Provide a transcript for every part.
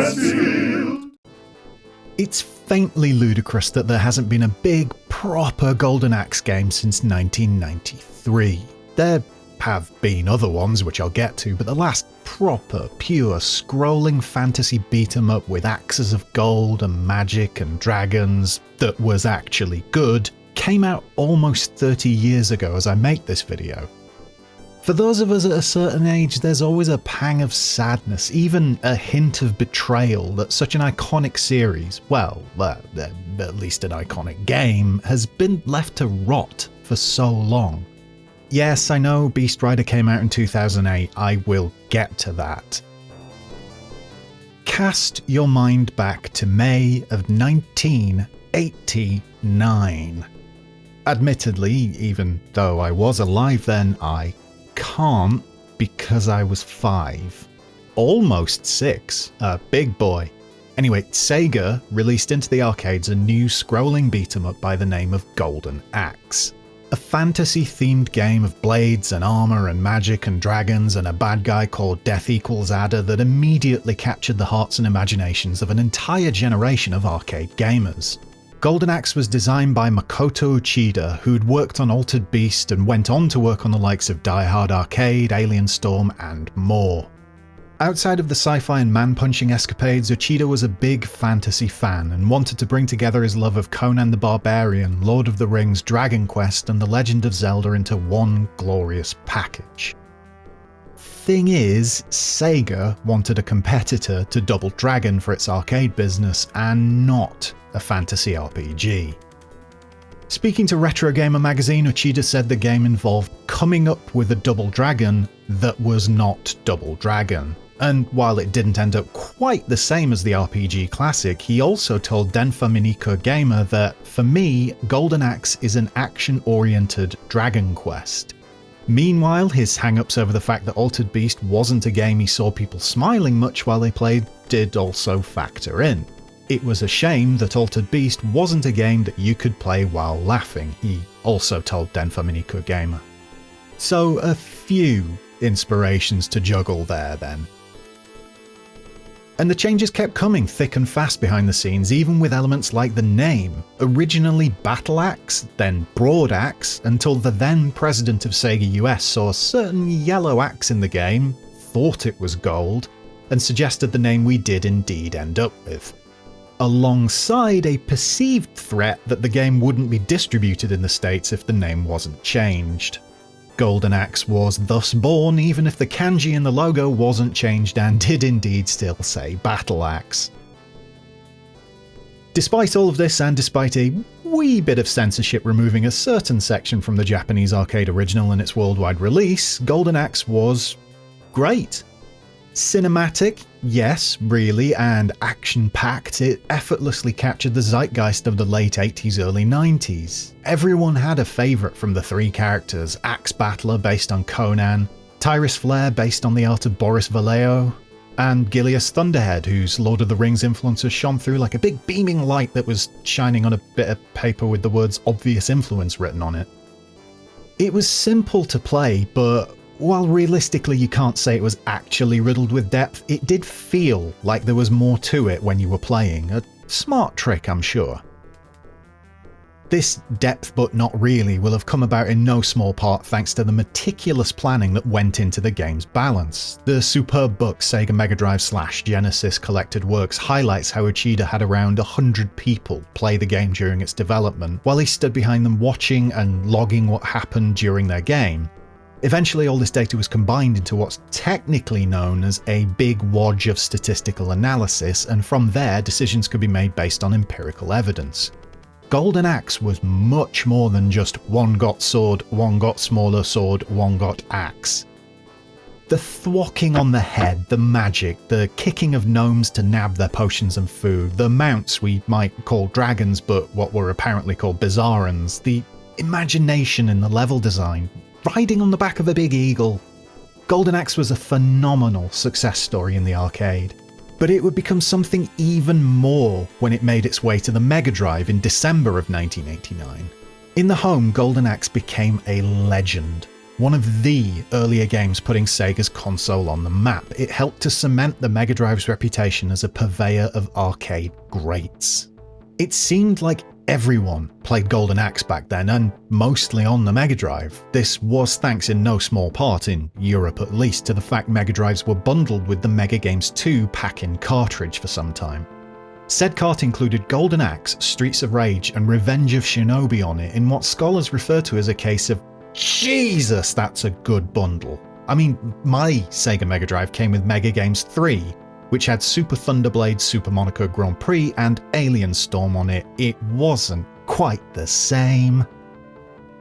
Westfield. It's faintly ludicrous that there hasn't been a big, proper Golden Axe game since 1993. There have been other ones, which I'll get to, but the last proper, pure, scrolling fantasy beat-em-up with axes of gold and magic and dragons that was actually good came out almost 30 years ago as I make this video. For those of us at a certain age, there's always a pang of sadness, even a hint of betrayal that such an iconic series, well, at least an iconic game, has been left to rot for so long. Yes, I know Beast Rider came out in 2008, I will get to that. Cast your mind back to May of 1989. Admittedly, even though I was alive then, I can't because I was 5. Almost 6. A big boy. Anyway, Sega released into the arcades a new scrolling beat-em-up by the name of Golden Axe. A fantasy-themed game of blades and armor and magic and dragons and a bad guy called Death Equals Adder that immediately captured the hearts and imaginations of an entire generation of arcade gamers. Golden Axe was designed by Makoto Uchida, who'd worked on Altered Beast and went on to work on the likes of Die Hard Arcade, Alien Storm, and more. Outside of the sci-fi and man-punching escapades, Uchida was a big fantasy fan and wanted to bring together his love of Conan the Barbarian, Lord of the Rings, Dragon Quest, and The Legend of Zelda into one glorious package. Thing is, Sega wanted a competitor to Double Dragon for its arcade business and not a fantasy RPG. Speaking to Retro Gamer magazine, Uchida said the game involved coming up with a Double Dragon that was not Double Dragon. And while it didn't end up quite the same as the RPG classic, he also told Denfa Miniko Gamer that, for me, Golden Axe is an action-oriented Dragon Quest. Meanwhile, his hang-ups over the fact that Altered Beast wasn't a game he saw people smiling much while they played did also factor in. It was a shame that Altered Beast wasn't a game that you could play while laughing, he also told Denfa Miniko Gamer. So a few inspirations to juggle there then. And the changes kept coming thick and fast behind the scenes, even with elements like the name. Originally Battle Axe, then Broad Axe, until the then president of Sega US saw a certain yellow axe in the game, thought it was gold, and suggested the name we did indeed end up with. Alongside a perceived threat that the game wouldn't be distributed in the States if the name wasn't changed. Golden Axe was thus born, even if the kanji in the logo wasn't changed and did indeed still say Battle Axe. Despite all of this, and despite a wee bit of censorship removing a certain section from the Japanese arcade original and its worldwide release, Golden Axe was great. Cinematic, yes, really, and action-packed, it effortlessly captured the zeitgeist of the late 80s, early 90s. Everyone had a favourite from the three characters: Axe Battler based on Conan, Tyrus Flare based on the art of Boris Vallejo, and Gilius Thunderhead, whose Lord of the Rings influences shone through like a big beaming light that was shining on a bit of paper with the words "obvious influence" written on it. It was simple to play, but while realistically you can't say it was actually riddled with depth, it did feel like there was more to it when you were playing. A smart trick, I'm sure. This depth but not really will have come about in no small part thanks to the meticulous planning that went into the game's balance. The superb book Sega Mega Drive / Genesis Collected Works highlights how Uchida had around 100 people play the game during its development, while he stood behind them watching and logging what happened during their game. Eventually all this data was combined into what's technically known as a big wodge of statistical analysis, and from there decisions could be made based on empirical evidence. Golden Axe was much more than just one got sword, one got smaller sword, one got axe. The thwacking on the head, the magic, the kicking of gnomes to nab their potions and food, the mounts we might call dragons but what were apparently called bizarrons, the imagination in the level design, riding on the back of a big eagle. Golden Axe was a phenomenal success story in the arcade, but it would become something even more when it made its way to the Mega Drive in December of 1989. In the home, Golden Axe became a legend. one of the earlier games putting Sega's console on the map. It helped to cement the Mega Drive's reputation as a purveyor of arcade greats. It seemed like everyone played Golden Axe back then, and mostly on the Mega Drive. This was thanks in no small part, in Europe at least, to the fact Mega Drives were bundled with the Mega Games 2 pack-in cartridge for some time. Said cart included Golden Axe, Streets of Rage, and Revenge of Shinobi on it in what scholars refer to as a case of Jesus, that's a good bundle. I mean, my Sega Mega Drive came with Mega Games 3, which had Super Thunderblade, Super Monaco Grand Prix, and Alien Storm on it. It wasn't quite the same.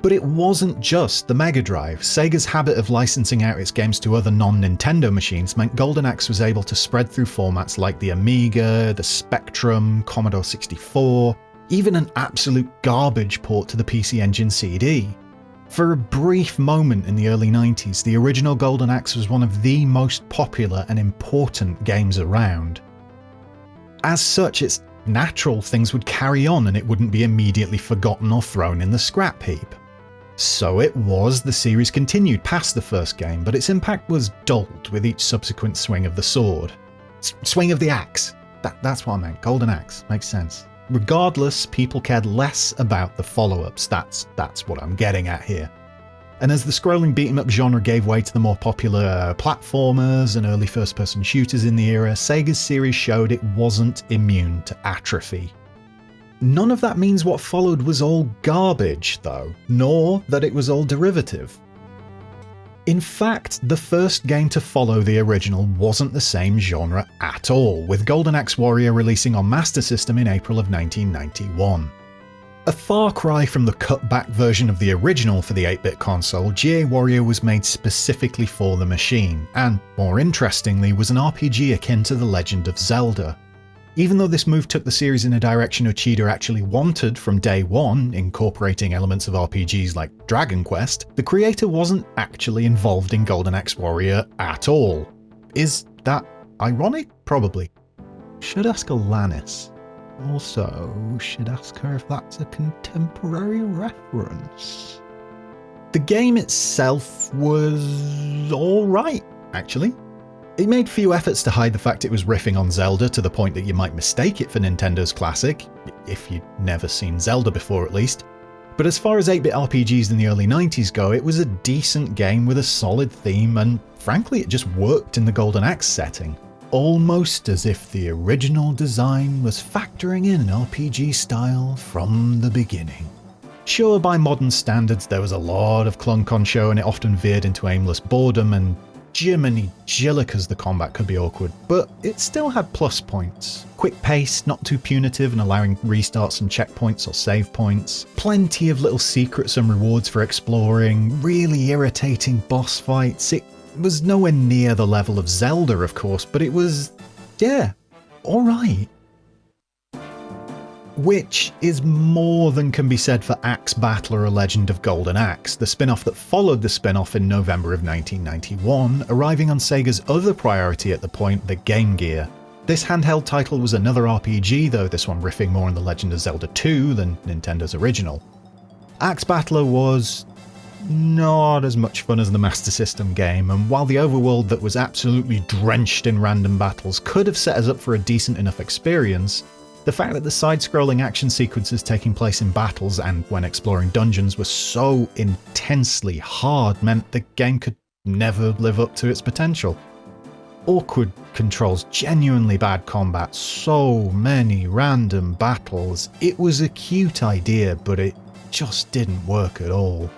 But it wasn't just the Mega Drive. Sega's habit of licensing out its games to other non-Nintendo machines meant Golden Axe was able to spread through formats like the Amiga, the Spectrum, Commodore 64, even an absolute garbage port to the PC Engine CD. For a brief moment in the early 90s, the original Golden Axe was one of the most popular and important games around. As such, it's natural things would carry on and it wouldn't be immediately forgotten or thrown in the scrap heap. So it was, the series continued past the first game, but its impact was dulled with each subsequent swing of the sword. Swing of the axe! That's what I meant, Golden Axe, makes sense. Regardless, people cared less about the follow-ups, that's what I'm getting at here. And as the scrolling beat-em-up genre gave way to the more popular platformers and early first-person shooters in the era, Sega's series showed it wasn't immune to atrophy. None of that means what followed was all garbage, though, nor that it was all derivative. In fact, the first game to follow the original wasn't the same genre at all, with Golden Axe Warrior releasing on Master System in April of 1991. A far cry from the cut-back version of the original for the 8-bit console, GA Warrior was made specifically for the machine, and, more interestingly, was an RPG akin to The Legend of Zelda. Even though this move took the series in a direction Uchida actually wanted from day one, incorporating elements of RPGs like Dragon Quest, the creator wasn't actually involved in Golden Axe Warrior at all. Is that ironic? Probably. Should ask Alanis. Also, should ask her if that's a contemporary reference. The game itself was alright, actually. It made few efforts to hide the fact it was riffing on Zelda to the point that you might mistake it for Nintendo's classic, if you'd never seen Zelda before at least. But as far as 8-bit RPGs in the early 90s go, it was a decent game with a solid theme, and frankly it just worked in the Golden Axe setting. Almost as if the original design was factoring in an RPG style from the beginning. Sure, by modern standards there was a lot of clunk on show and it often veered into aimless boredom, and Jiminy Jillikers the combat could be awkward, but it still had plus points. Quick pace, not too punitive and allowing restarts and checkpoints or save points. Plenty of little secrets and rewards for exploring. Really irritating boss fights. It was nowhere near the level of Zelda, of course, but it was, yeah, alright. Which is more than can be said for Axe Battler: A Legend of Golden Axe, the spin-off that followed the spin-off in November of 1991, arriving on Sega's other priority at the point, the Game Gear. This handheld title was another RPG, though this one riffing more on The Legend of Zelda 2 than Nintendo's original. Axe Battler was not as much fun as the Master System game, and while the overworld that was absolutely drenched in random battles could have set us up for a decent enough experience, the fact that the side-scrolling action sequences taking place in battles and when exploring dungeons were so intensely hard meant the game could never live up to its potential. Awkward controls, genuinely bad combat, so many random battles. It was a cute idea, but it just didn't work at all.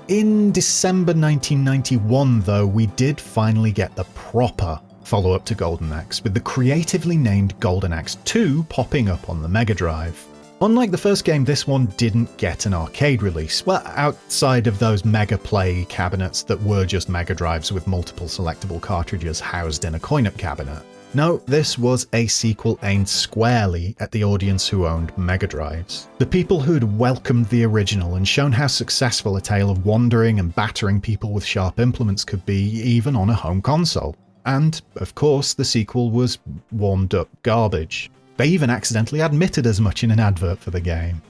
In December 1991 though, we did finally get the proper follow-up to Golden Axe, with the creatively named Golden Axe 2 popping up on the Mega Drive. Unlike the first game, this one didn't get an arcade release, well, outside of those Mega Play cabinets that were just Mega Drives with multiple selectable cartridges housed in a coin-op cabinet. No, this was a sequel aimed squarely at the audience who owned Mega Drives. The people who'd welcomed the original and shown how successful a tale of wandering and battering people with sharp implements could be even on a home console. And, of course, the sequel was warmed-up garbage. They even accidentally admitted as much in an advert for the game.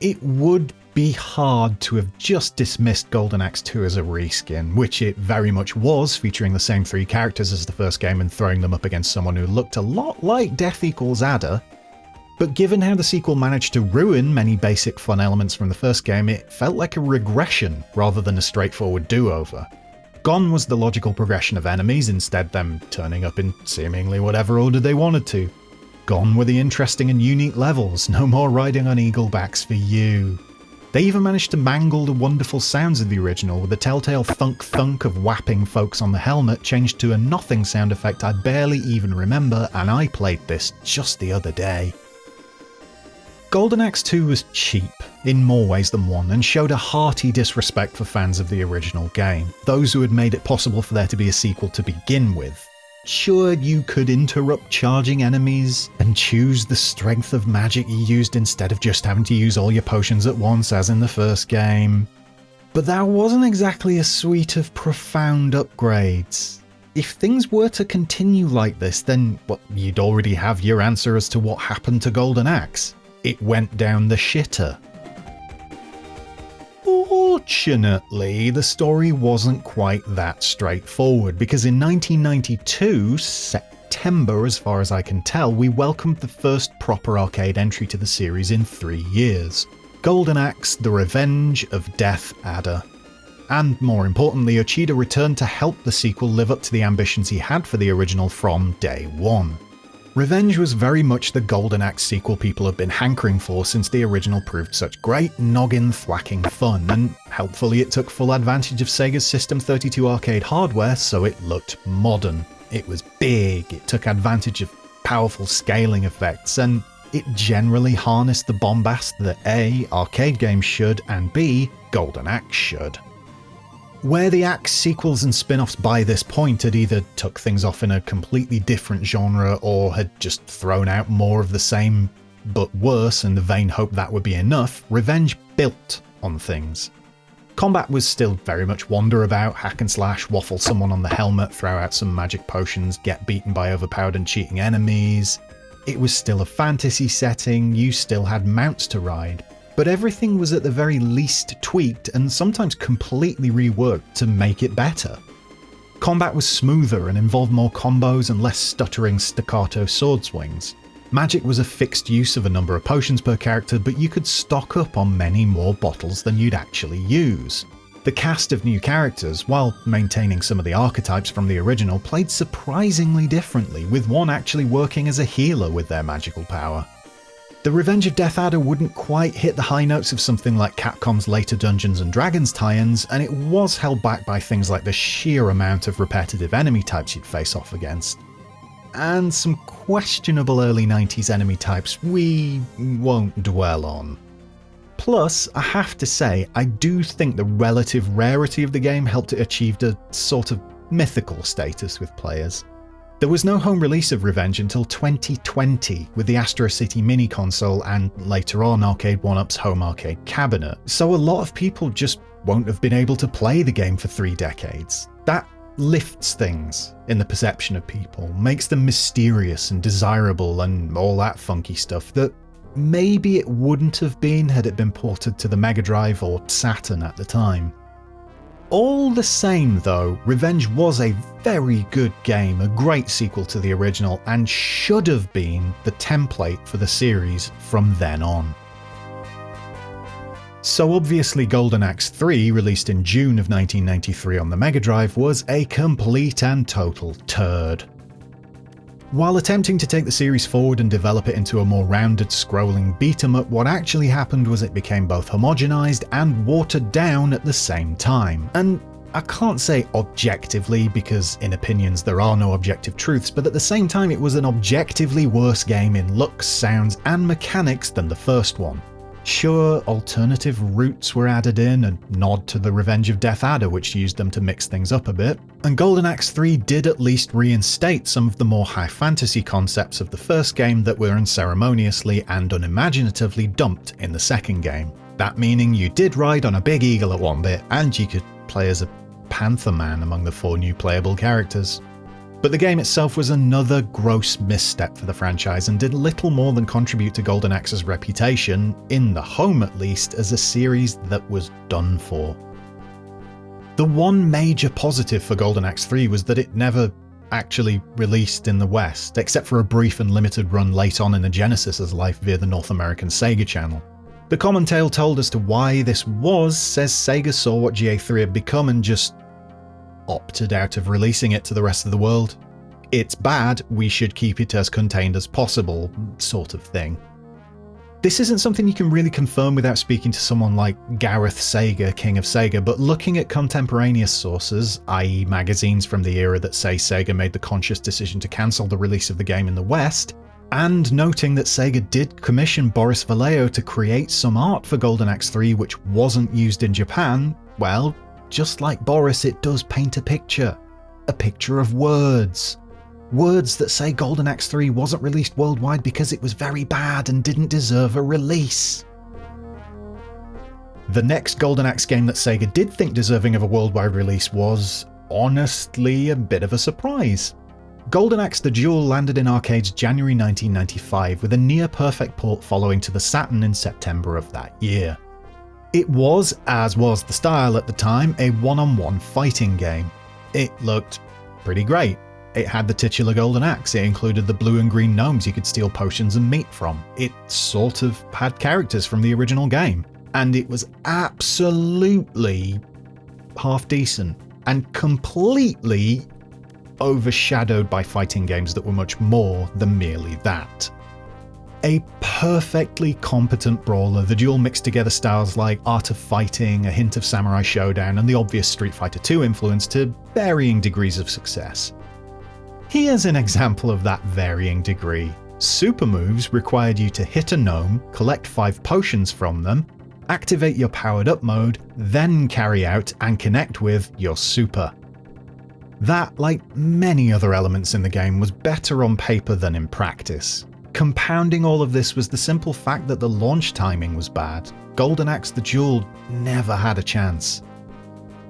It would be hard to have just dismissed Golden Axe 2 as a reskin, which it very much was, featuring the same 3 characters as the first game and throwing them up against someone who looked a lot like Death Equals Adder. But given how the sequel managed to ruin many basic fun elements from the first game, it felt like a regression rather than a straightforward do-over. Gone was the logical progression of enemies, instead them turning up in seemingly whatever order they wanted to. Gone were the interesting and unique levels, no more riding on eaglebacks for you. They even managed to mangle the wonderful sounds of the original, with the telltale thunk-thunk of whapping folks on the helmet changed to a nothing sound effect I barely even remember, and I played this just the other day. Golden Axe 2 was cheap, in more ways than one, and showed a hearty disrespect for fans of the original game, those who had made it possible for there to be a sequel to begin with. Sure, you could interrupt charging enemies, and choose the strength of magic you used instead of just having to use all your potions at once as in the first game. But that wasn't exactly a suite of profound upgrades. If things were to continue like this, then you'd already have your answer as to what happened to Golden Axe. It went down the shitter. Fortunately, the story wasn't quite that straightforward, because in 1992, September as far as I can tell, we welcomed the first proper arcade entry to the series in 3 years. Golden Axe: The Revenge of Death Adder. And more importantly, Uchida returned to help the sequel live up to the ambitions he had for the original from day one. Revenge was very much the Golden Axe sequel people have been hankering for since the original proved such great noggin-thwacking fun, and helpfully it took full advantage of Sega's System 32 arcade hardware, so it looked modern. It was big, it took advantage of powerful scaling effects, and it generally harnessed the bombast that A, arcade games should, and B, Golden Axe should. Where the Axe sequels and spin-offs by this point had either took things off in a completely different genre or had just thrown out more of the same but worse in the vain hope that would be enough, Revenge built on things. Combat was still very much wander about, hack and slash, waffle someone on the helmet, throw out some magic potions, get beaten by overpowered and cheating enemies. It was still a fantasy setting, you still had mounts to ride. But everything was at the very least tweaked and sometimes completely reworked to make it better. Combat was smoother and involved more combos and less stuttering staccato sword swings. Magic was a fixed use of a number of potions per character, but you could stock up on many more bottles than you'd actually use. The cast of new characters, while maintaining some of the archetypes from the original, played surprisingly differently, with one actually working as a healer with their magical power. The Revenge of Death Adder wouldn't quite hit the high notes of something like Capcom's later Dungeons & Dragons tie-ins, and it was held back by things like the sheer amount of repetitive enemy types you'd face off against. And some questionable early 90s enemy types we won't dwell on. Plus, I have to say, I do think the relative rarity of the game helped it achieve a sort of mythical status with players. There was no home release of Revenge until 2020 with the Astro City mini console and later on Arcade 1UP's home arcade cabinet, so a lot of people just won't have been able to play the game for 3 decades. That lifts things in the perception of people, makes them mysterious and desirable and all that funky stuff that maybe it wouldn't have been had it been ported to the Mega Drive or Saturn at the time. All the same though, Revenge was a very good game, a great sequel to the original, and should have been the template for the series from then on. So obviously Golden Axe 3, released in June of 1993 on the Mega Drive, was a complete and total turd. While attempting to take the series forward and develop it into a more rounded scrolling beat-em-up, what actually happened was it became both homogenized and watered down at the same time. And I can't say objectively, because in opinions there are no objective truths, but at the same time it was an objectively worse game in looks, sounds and mechanics than the first one. Sure, alternative routes were added in, a nod to the Revenge of Death Adder which used them to mix things up a bit, and Golden Axe 3 did at least reinstate some of the more high fantasy concepts of the first game that were unceremoniously and unimaginatively dumped in the second game. That meaning you did ride on a big eagle at one bit, and you could play as a panther man among the 4 new playable characters. But the game itself was another gross misstep for the franchise and did little more than contribute to Golden Axe's reputation, in the home at least, as a series that was done for. The one major positive for Golden Axe 3 was that it never actually released in the West, except for a brief and limited run late on in the Genesis's life via the North American Sega channel. The common tale told as to why this was says Sega saw what GA3 had become and just opted out of releasing it to the rest of the world. It's bad, we should keep it as contained as possible, sort of thing. This isn't something you can really confirm without speaking to someone like Gareth Sega, King of Sega, but looking at contemporaneous sources, i.e. magazines from the era that say Sega made the conscious decision to cancel the release of the game in the West, and noting that Sega did commission Boris Vallejo to create some art for Golden Axe 3 which wasn't used in Japan, well, just like Boris, it does paint a picture of words. Words that say Golden Axe 3 wasn't released worldwide because it was very bad and didn't deserve a release. The next Golden Axe game that Sega did think deserving of a worldwide release was, honestly, a bit of a surprise. Golden Axe The Duel landed in arcades January 1995 with a near-perfect port following to the Saturn in September of that year. It was, as was the style at the time, a one-on-one fighting game. It looked pretty great. It had the titular Golden Axe, it included the blue and green gnomes you could steal potions and meat from. It sort of had characters from the original game. And it was absolutely half decent and completely overshadowed by fighting games that were much more than merely that. A perfectly competent brawler, The Duel mixed together styles like Art of Fighting, a hint of Samurai Showdown, and the obvious Street Fighter II influence to varying degrees of success. Here's an example of that varying degree. Super moves required you to hit a gnome, collect 5 potions from them, activate your powered up mode, then carry out and connect with your super. That, like many other elements in the game, was better on paper than in practice. Compounding all of this was the simple fact that the launch timing was bad. Golden Axe The Duel never had a chance.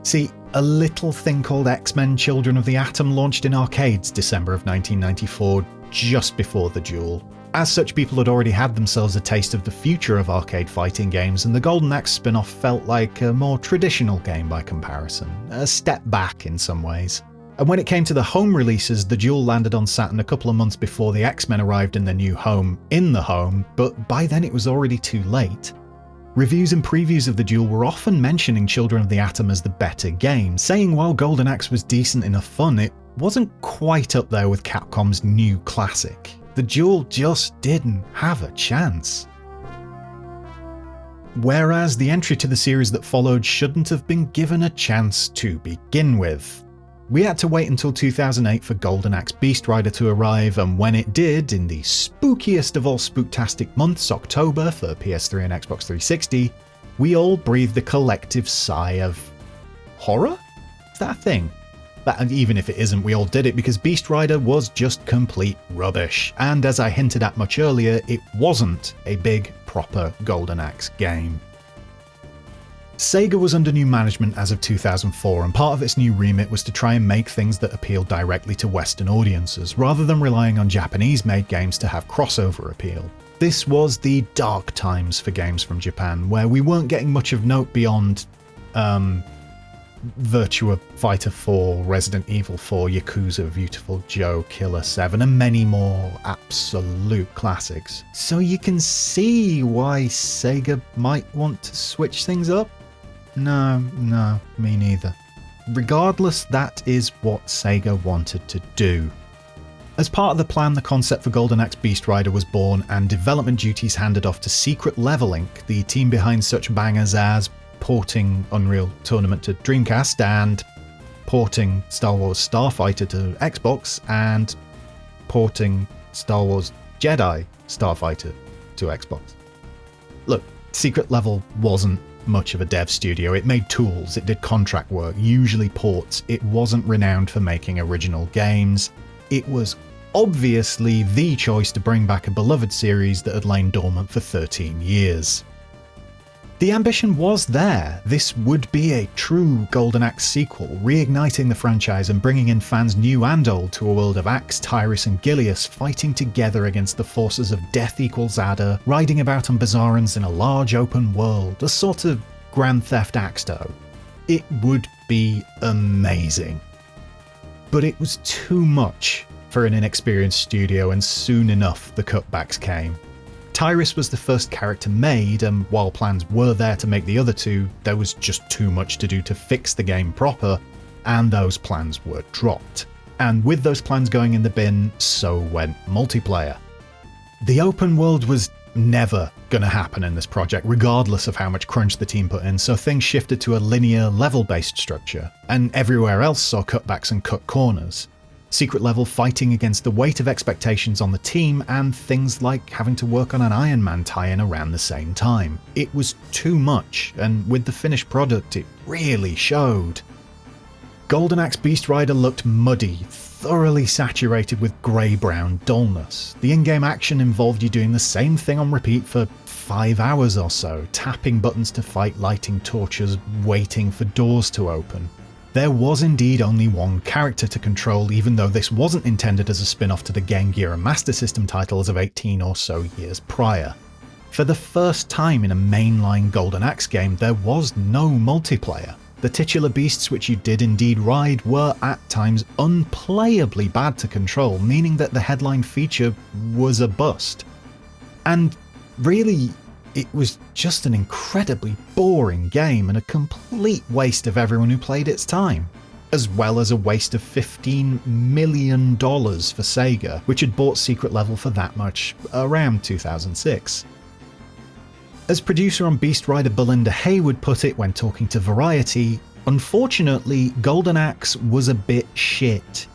See, a little thing called X-Men Children of the Atom launched in arcades December of 1994, just before The Duel. As such, people had already had themselves a taste of the future of arcade fighting games, and the Golden Axe spin-off felt like a more traditional game by comparison, a step back in some ways. And when it came to the home releases, The Duel landed on Saturn a couple of months before the X-Men arrived in their new home, in the home, but by then it was already too late. Reviews and previews of The Duel were often mentioning Children of the Atom as the better game, saying while Golden Axe was decent enough fun, it wasn't quite up there with Capcom's new classic. The Duel just didn't have a chance. Whereas the entry to the series that followed shouldn't have been given a chance to begin with. We had to wait until 2008 for Golden Axe Beast Rider to arrive, and when it did, in the spookiest of all spooktastic months, October, for PS3 and Xbox 360, we all breathed a collective sigh of horror? Is that a thing? And even if it isn't, we all did it because Beast Rider was just complete rubbish, and as I hinted at much earlier, it wasn't a big, proper Golden Axe game. Sega was under new management as of 2004, and part of its new remit was to try and make things that appealed directly to Western audiences, rather than relying on Japanese-made games to have crossover appeal. This was the dark times for games from Japan, where we weren't getting much of note beyond Virtua Fighter 4, Resident Evil 4, Yakuza, Beautiful Joe, Killer 7, and many more absolute classics. So you can see why Sega might want to switch things up? No, me neither. Regardless, that is what Sega wanted to do. As part of the plan, the concept for Golden Axe Beast Rider was born, and development duties handed off to Secret Level Inc., the team behind such bangers as porting Unreal Tournament to Dreamcast and porting Star Wars Starfighter to Xbox and porting Star Wars Jedi Starfighter to Xbox. Look, Secret Level wasn't much of a dev studio. It made tools, it did contract work, usually ports. It wasn't renowned for making original games. It was obviously the choice to bring back a beloved series that had lain dormant for 13 years. The ambition was there. This would be a true Golden Axe sequel, reigniting the franchise and bringing in fans new and old to a world of Axe, Tyrus and Gilius fighting together against the forces of Death Equals Adder, riding about on Bizarrons in a large open world, a sort of Grand Theft Axto. It would be amazing. But it was too much for an inexperienced studio, and soon enough the cutbacks came. Tyrus was the first character made, and while plans were there to make the other two, there was just too much to do to fix the game proper, and those plans were dropped. And with those plans going in the bin, so went multiplayer. The open world was never gonna happen in this project, regardless of how much crunch the team put in, so things shifted to a linear level-based structure, and everywhere else saw cutbacks and cut corners. Secret level fighting against the weight of expectations on the team, and things like having to work on an Iron Man tie-in around the same time. It was too much, and with the finished product it really showed. Golden Axe Beast Rider looked muddy, thoroughly saturated with grey-brown dullness. The in-game action involved you doing the same thing on repeat for 5 hours or so, tapping buttons to fight, lighting torches, waiting for doors to open. There was indeed only one character to control, even though this wasn't intended as a spin-off to the Game Gear and Master System titles of 18 or so years prior. For the first time in a mainline Golden Axe game, there was no multiplayer. The titular beasts which you did indeed ride were at times unplayably bad to control, meaning that the headline feature was a bust. And really, it was just an incredibly boring game and a complete waste of everyone who played its time, as well as a waste of $15 million for Sega, which had bought Secret Level for that much around 2006. As producer on Beast Rider Belinda Hayward put it when talking to Variety, unfortunately, Golden Axe was a bit shit.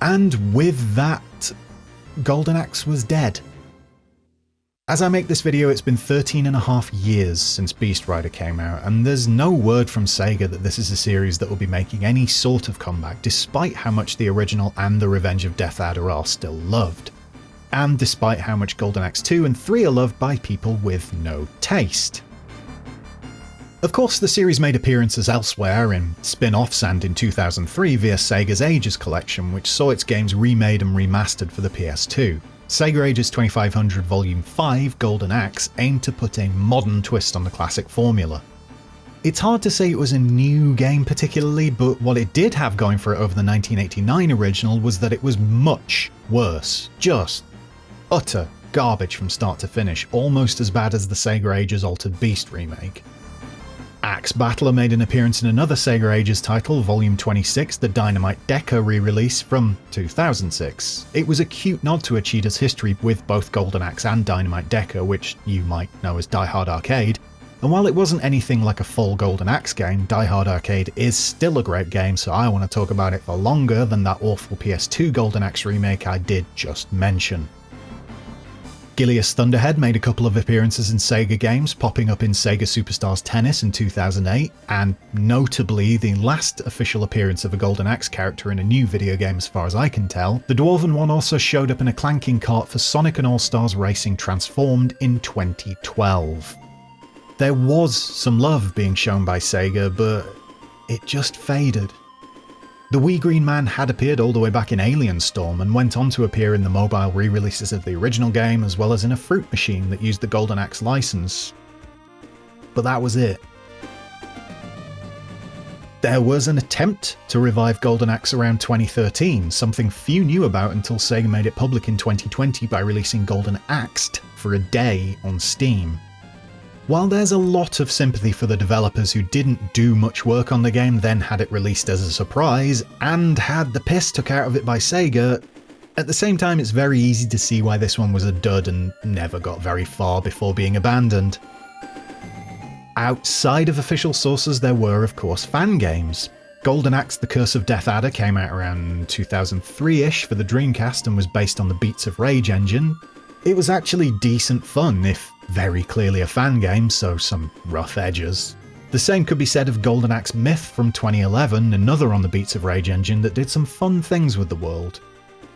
And with that, Golden Axe was dead. As I make this video, it's been 13.5 years since Beast Rider came out, and there's no word from Sega that this is a series that will be making any sort of comeback, despite how much the original and the Revenge of Death Adder are still loved. And despite how much Golden Axe 2 and 3 are loved by people with no taste. Of course, the series made appearances elsewhere, in spin-offs and in 2003 via Sega's Ages collection, which saw its games remade and remastered for the PS2. Sega Ages 2500 Volume 5 Golden Axe aimed to put a modern twist on the classic formula. It's hard to say it was a new game particularly, but what it did have going for it over the 1989 original was that it was much worse. Just utter garbage from start to finish, almost as bad as the Sega Ages Altered Beast remake. Axe Battler made an appearance in another Sega Ages title, Volume 26, the Dynamite Decker re-release from 2006. It was a cute nod to Achida's history with both Golden Axe and Dynamite Decker, which you might know as Die Hard Arcade, and while it wasn't anything like a full Golden Axe game, Die Hard Arcade is still a great game, so I want to talk about it for longer than that awful PS2 Golden Axe remake I did just mention. Gilius Thunderhead made a couple of appearances in Sega games, popping up in Sega Superstars Tennis in 2008, and notably the last official appearance of a Golden Axe character in a new video game as far as I can tell. The Dwarven one also showed up in a clanking cart for Sonic and All-Stars Racing Transformed in 2012. There was some love being shown by Sega, but it just faded. The Wee Green Man had appeared all the way back in Alien Storm and went on to appear in the mobile re-releases of the original game, as well as in a fruit machine that used the Golden Axe license. But that was it. There was an attempt to revive Golden Axe around 2013, something few knew about until Sega made it public in 2020 by releasing Golden Axed for a day on Steam. While there's a lot of sympathy for the developers who didn't do much work on the game, then had it released as a surprise, and had the piss took out of it by Sega, at the same time it's very easy to see why this one was a dud and never got very far before being abandoned. Outside of official sources, there were of course fan games. Golden Axe The Curse of Death Adder came out around 2003-ish for the Dreamcast and was based on the Beats of Rage engine. It was actually decent fun, if very clearly a fan game, so some rough edges. The same could be said of Golden Axe Myth from 2011, another on the Beats of Rage engine that did some fun things with the world.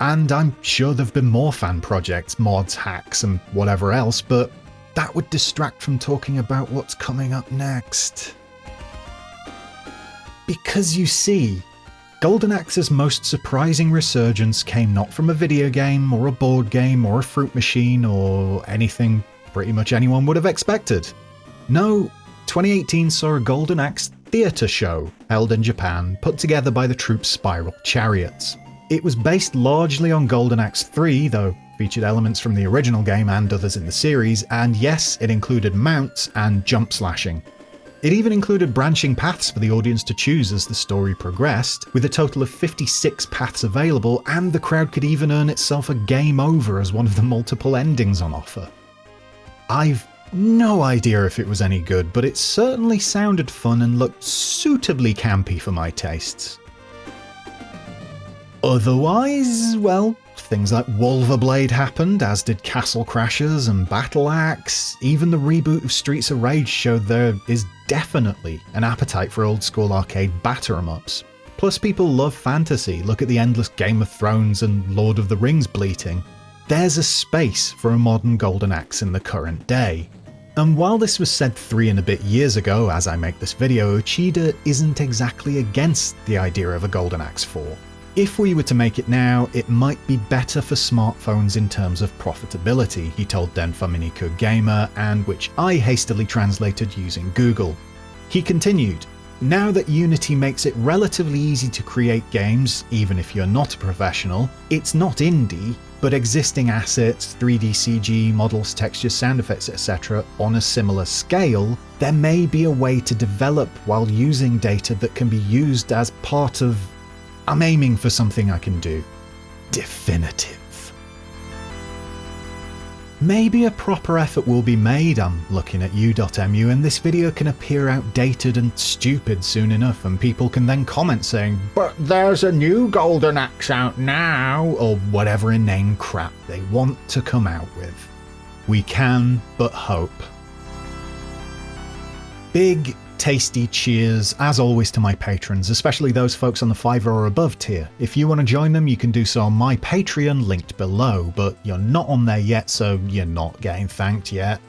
And I'm sure there've been more fan projects, mods, hacks and whatever else, but that would distract from talking about what's coming up next. Because you see, Golden Axe's most surprising resurgence came not from a video game or a board game or a fruit machine or anything pretty much anyone would have expected. No, 2018 saw a Golden Axe theatre show held in Japan, put together by the troupe Spiral Chariots. It was based largely on Golden Axe 3, though featured elements from the original game and others in the series, and yes, it included mounts and jump slashing. It even included branching paths for the audience to choose as the story progressed, with a total of 56 paths available, and the crowd could even earn itself a game over as one of the multiple endings on offer. I've no idea if it was any good, but it certainly sounded fun and looked suitably campy for my tastes. Otherwise, well, things like Wolverblade happened, as did Castle Crashers and Battle Axe. Even the reboot of Streets of Rage showed there is definitely an appetite for old school arcade batter-em-ups. Plus people love fantasy, look at the endless Game of Thrones and Lord of the Rings bleating. There's a space for a modern Golden Axe in the current day. And while this was said 3 and a bit years ago as I make this video, Uchida isn't exactly against the idea of a Golden Axe 4. If we were to make it now, it might be better for smartphones in terms of profitability, he told Denfa Miniku Gamer, and which I hastily translated using Google. He continued, "Now that Unity makes it relatively easy to create games, even if you're not a professional, it's not indie, but existing assets, 3D CG, models, textures, sound effects, etc. on a similar scale, there may be a way to develop while using data that can be used as part of... I'm aiming for something I can do. Definitive. Maybe a proper effort will be made, I'm looking at you.mu, and this video can appear outdated and stupid soon enough, and people can then comment saying, "But there's a new Golden Axe out now," or whatever inane crap they want to come out with. We can but hope. Big, tasty cheers, as always, to my patrons, especially those folks on the $5 or above tier. If you want to join them, you can do so on my Patreon, linked below, but you're not on there yet, so you're not getting thanked yet.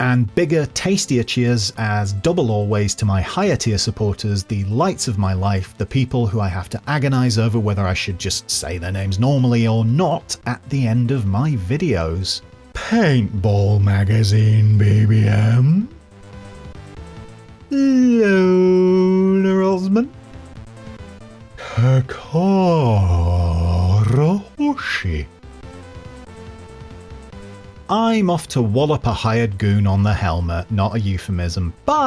And bigger, tastier cheers as double always to my higher tier supporters, the lights of my life, the people who I have to agonize over whether I should just say their names normally or not at the end of my videos. Paintball Magazine BBM. Lola Osman. Kakara Hoshi. I'm off to wallop a hired goon on the helmet, not a euphemism. Bye!